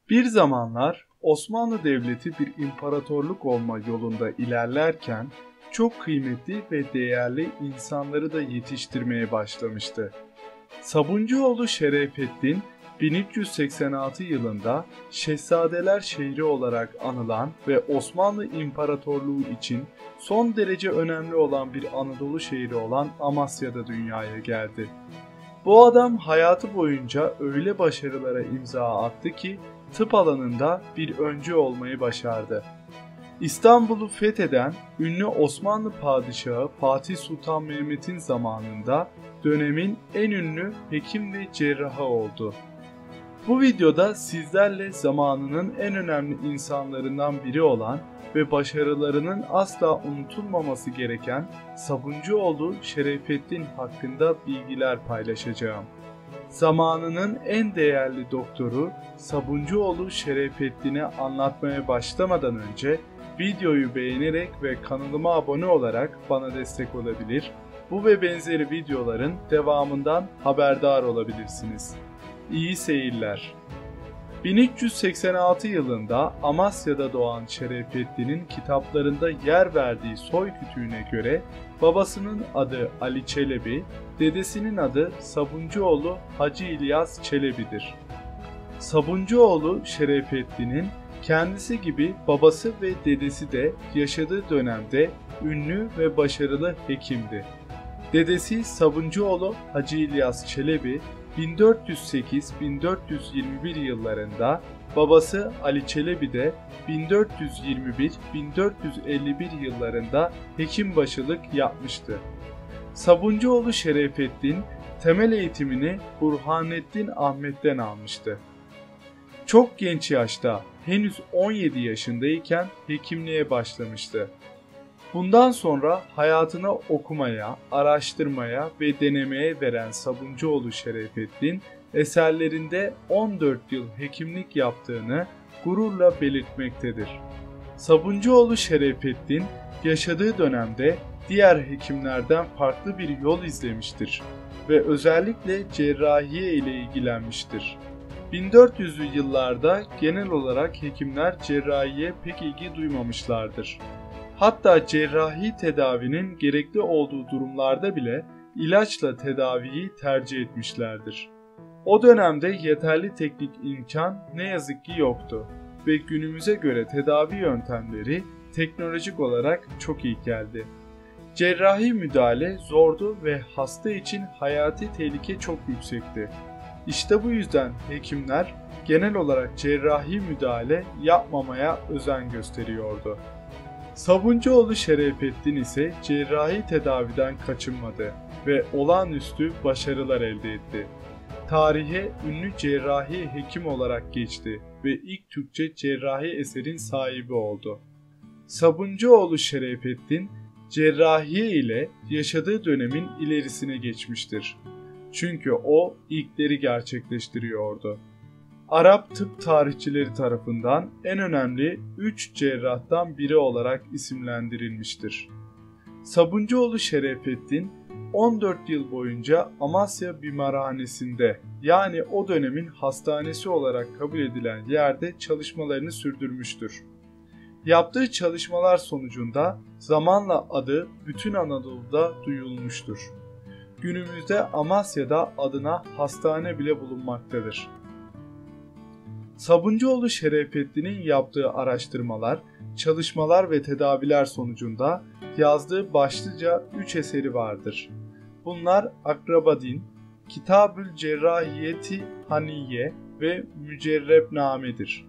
Bir zamanlar Osmanlı Devleti bir imparatorluk olma yolunda ilerlerken çok kıymetli ve değerli insanları da yetiştirmeye başlamıştı. Sabuncuoğlu Şerefettin 1386 yılında Şehzadeler şehri olarak anılan ve Osmanlı İmparatorluğu için son derece önemli olan bir Anadolu şehri olan Amasya'da dünyaya geldi. Bu adam hayatı boyunca öyle başarılara imza attı ki tıp alanında bir öncü olmayı başardı. İstanbul'u fetheden ünlü Osmanlı padişahı Fatih Sultan Mehmet'in zamanında dönemin en ünlü hekim ve cerrahı oldu. Bu videoda sizlerle zamanının en önemli insanlarından biri olan ve başarılarının asla unutulmaması gereken Sabuncuoğlu Şerefettin hakkında bilgiler paylaşacağım. Zamanının en değerli doktoru Sabuncuoğlu Şerefettin'i anlatmaya başlamadan önce videoyu beğenerek ve kanalıma abone olarak bana destek olabilir, bu ve benzeri videoların devamından haberdar olabilirsiniz. İyi seyirler. 1386 yılında Amasya'da doğan Şerefettin'in kitaplarında yer verdiği soy kütüğüne göre babasının adı Ali Çelebi, dedesinin adı Sabuncuoğlu Hacı İlyas Çelebi'dir. Sabuncuoğlu Şerefettin'in kendisi gibi babası ve dedesi de yaşadığı dönemde ünlü ve başarılı hekimdi. Dedesi Sabuncuoğlu Hacı İlyas Çelebi 1408-1421 yıllarında, babası Ali Çelebi de 1421-1451 yıllarında hekimbaşılık yapmıştı. Sabuncuoğlu Şerefettin temel eğitimini Burhanettin Ahmet'ten almıştı. Çok genç yaşta, henüz 17 yaşındayken hekimliğe başlamıştı. Bundan sonra hayatını okumaya, araştırmaya ve denemeye veren Sabuncuoğlu Şerefettin, eserlerinde 14 yıl hekimlik yaptığını gururla belirtmektedir. Sabuncuoğlu Şerefettin, yaşadığı dönemde diğer hekimlerden farklı bir yol izlemiştir ve özellikle cerrahiye ile ilgilenmiştir. 1400'lü yıllarda genel olarak hekimler cerrahiye pek ilgi duymamışlardır. Hatta cerrahi tedavinin gerekli olduğu durumlarda bile ilaçla tedaviyi tercih etmişlerdir. O dönemde yeterli teknik imkan ne yazık ki yoktu ve günümüze göre tedavi yöntemleri teknolojik olarak çok iyi geldi. Cerrahi müdahale zordu ve hasta için hayati tehlike çok yüksekti. İşte bu yüzden hekimler genel olarak cerrahi müdahale yapmamaya özen gösteriyordu. Sabuncuoğlu Şerefettin ise cerrahi tedaviden kaçınmadı ve olağanüstü başarılar elde etti. Tarihe ünlü cerrahi hekim olarak geçti ve ilk Türkçe cerrahi eserin sahibi oldu. Sabuncuoğlu Şerefettin, cerrahiye ile yaşadığı dönemin ilerisine geçmiştir. Çünkü o ilkleri gerçekleştiriyordu. Arap tıp tarihçileri tarafından en önemli 3 cerrahtan biri olarak isimlendirilmiştir. Sabuncuoğlu Şerefettin 14 yıl boyunca Amasya Bimarhanesi'nde, yani o dönemin hastanesi olarak kabul edilen yerde çalışmalarını sürdürmüştür. Yaptığı çalışmalar sonucunda zamanla adı bütün Anadolu'da duyulmuştur. Günümüzde Amasya'da adına hastane bile bulunmaktadır. Sabuncuoğlu Şerefettin'in yaptığı araştırmalar, çalışmalar ve tedaviler sonucunda yazdığı başlıca 3 eseri vardır. Bunlar Akrabadin, Kitabül Cerrahiyeti Haniye ve Mücerrebname'dir.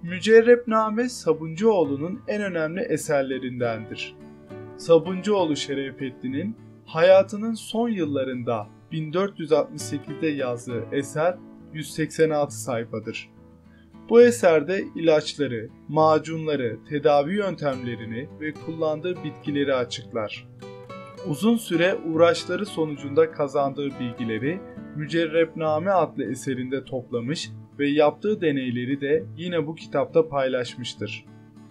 Mücerrebname Sabuncuoğlu'nun en önemli eserlerindendir. Sabuncuoğlu Şerefettin'in hayatının son yıllarında 1468'de yazdığı eser 186 sayfadır. Bu eserde ilaçları, macunları, tedavi yöntemlerini ve kullandığı bitkileri açıklar. Uzun süre uğraşları sonucunda kazandığı bilgileri Mücerrebname adlı eserinde toplamış ve yaptığı deneyleri de yine bu kitapta paylaşmıştır.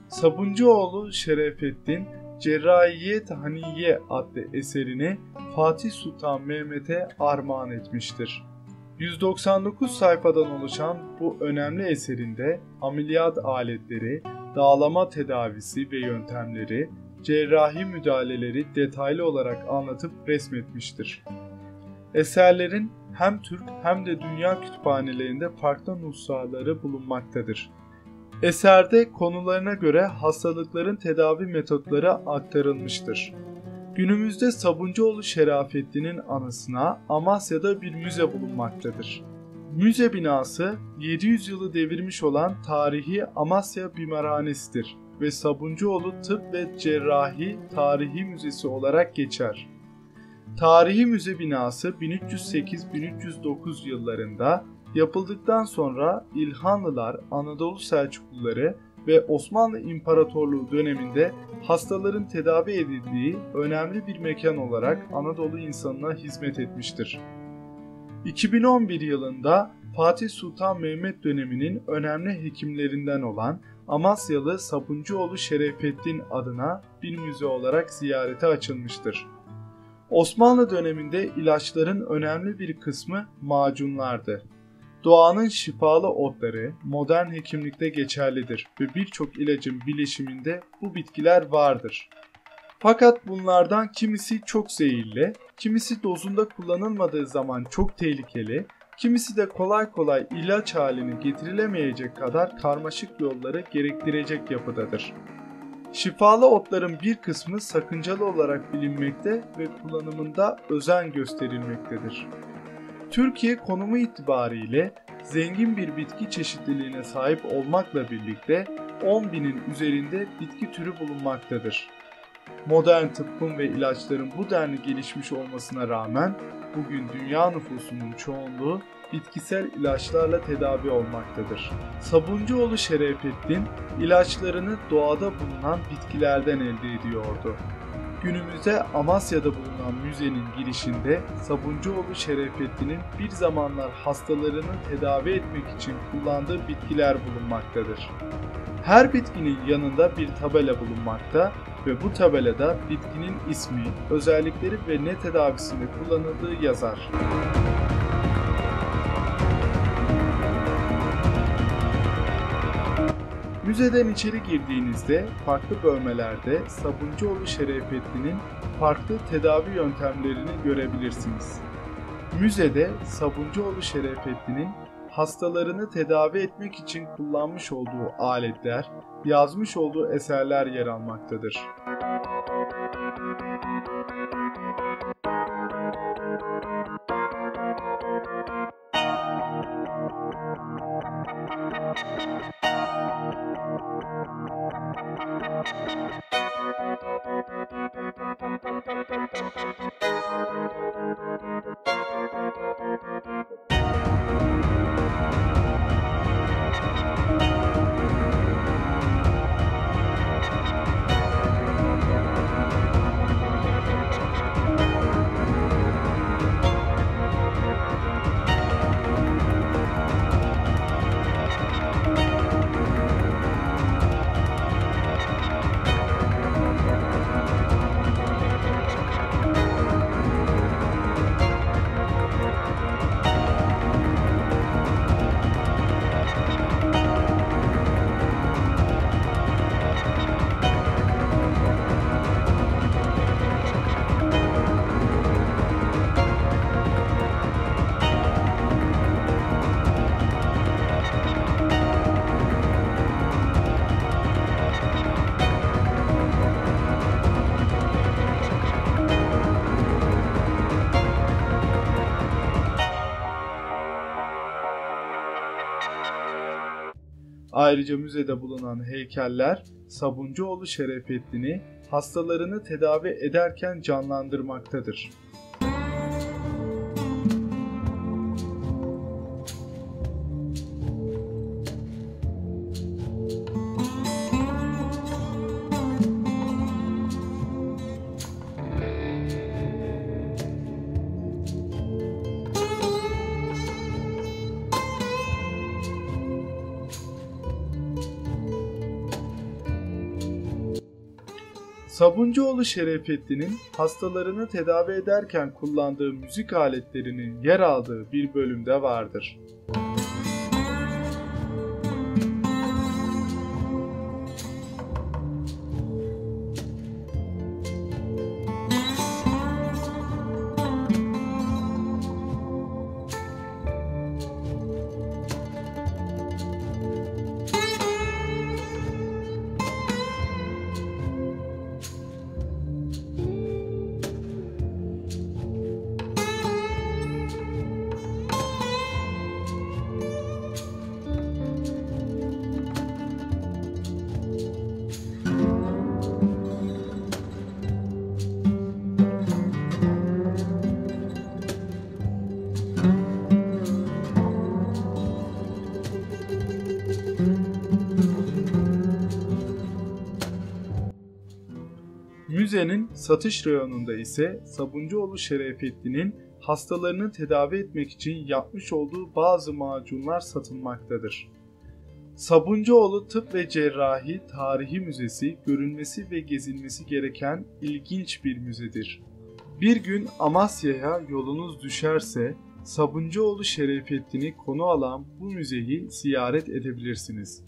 Sabuncuoğlu Şerefettin, Cerrahiyet Haniye adlı eserini Fatih Sultan Mehmet'e armağan etmiştir. 199 sayfadan oluşan bu önemli eserinde ameliyat aletleri, dağlama tedavisi ve yöntemleri, cerrahi müdahaleleri detaylı olarak anlatıp resmetmiştir. Eserlerin hem Türk hem de dünya kütüphanelerinde farklı nüshaları bulunmaktadır. Eserde konularına göre hastalıkların tedavi metotları aktarılmıştır. Günümüzde Sabuncuoğlu Şerafettin'in anısına Amasya'da bir müze bulunmaktadır. Müze binası 700 yılı devirmiş olan tarihi Amasya Bimarhanesi'dir ve Sabuncuoğlu Tıp ve Cerrahi Tarihi Müzesi olarak geçer. Tarihi müze binası 1308-1309 yıllarında yapıldıktan sonra İlhanlılar, Anadolu Selçukluları ve Osmanlı İmparatorluğu döneminde hastaların tedavi edildiği önemli bir mekan olarak Anadolu insanına hizmet etmiştir. 2011 yılında Fatih Sultan Mehmet döneminin önemli hekimlerinden olan Amasyalı Sabuncuoğlu Şerefettin adına bir müze olarak ziyarete açılmıştır. Osmanlı döneminde ilaçların önemli bir kısmı macunlardı. Doğanın şifalı otları modern hekimlikte geçerlidir ve birçok ilacın bileşiminde bu bitkiler vardır. Fakat bunlardan kimisi çok zehirli, kimisi dozunda kullanılmadığı zaman çok tehlikeli, kimisi de kolay kolay ilaç haline getirilemeyecek kadar karmaşık yolları gerektirecek yapıdadır. Şifalı otların bir kısmı sakıncalı olarak bilinmekte ve kullanımında özen gösterilmektedir. Türkiye konumu itibariyle zengin bir bitki çeşitliliğine sahip olmakla birlikte 10.000'in üzerinde bitki türü bulunmaktadır. Modern tıbbın ve ilaçların bu denli gelişmiş olmasına rağmen bugün dünya nüfusunun çoğunluğu bitkisel ilaçlarla tedavi olmaktadır. Sabuncuoğlu Şerefettin ilaçlarını doğada bulunan bitkilerden elde ediyordu. Günümüzde Amasya'da bulunan müzenin girişinde Sabuncuoğlu Şerefettin'in bir zamanlar hastalarını tedavi etmek için kullandığı bitkiler bulunmaktadır. Her bitkinin yanında bir tabela bulunmakta ve bu tabelada bitkinin ismi, özellikleri ve ne tedavisinde kullanıldığı yazar. Müzeden içeri girdiğinizde farklı bölmelerde Sabuncuoğlu Şerefettin'in farklı tedavi yöntemlerini görebilirsiniz. Müzede Sabuncuoğlu Şerefettin'in hastalarını tedavi etmek için kullanmış olduğu aletler, yazmış olduğu eserler yer almaktadır. Ayrıca müzede bulunan heykeller Sabuncuoğlu Şerefettin'i hastalarını tedavi ederken canlandırmaktadır. Sabuncuoğlu Şerefettin'in hastalarını tedavi ederken kullandığı müzik aletlerinin yer aldığı bir bölümde vardır. Müzenin satış reyonunda ise Sabuncuoğlu Şerefettin'in hastalarını tedavi etmek için yapmış olduğu bazı macunlar satılmaktadır. Sabuncuoğlu Tıp ve Cerrahi Tarihi Müzesi görülmesi ve gezilmesi gereken ilginç bir müzedir. Bir gün Amasya'ya yolunuz düşerse Sabuncuoğlu Şerefettin'i konu alan bu müzeyi ziyaret edebilirsiniz.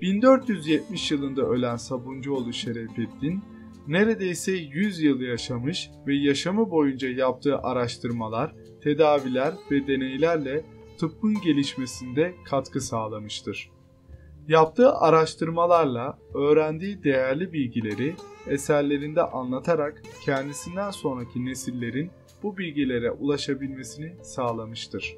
1470 yılında ölen Sabuncuoğlu Şerefettin, neredeyse 100 yıl yaşamış ve yaşamı boyunca yaptığı araştırmalar, tedaviler ve deneylerle tıbbın gelişmesinde katkı sağlamıştır. Yaptığı araştırmalarla öğrendiği değerli bilgileri eserlerinde anlatarak kendisinden sonraki nesillerin bu bilgilere ulaşabilmesini sağlamıştır.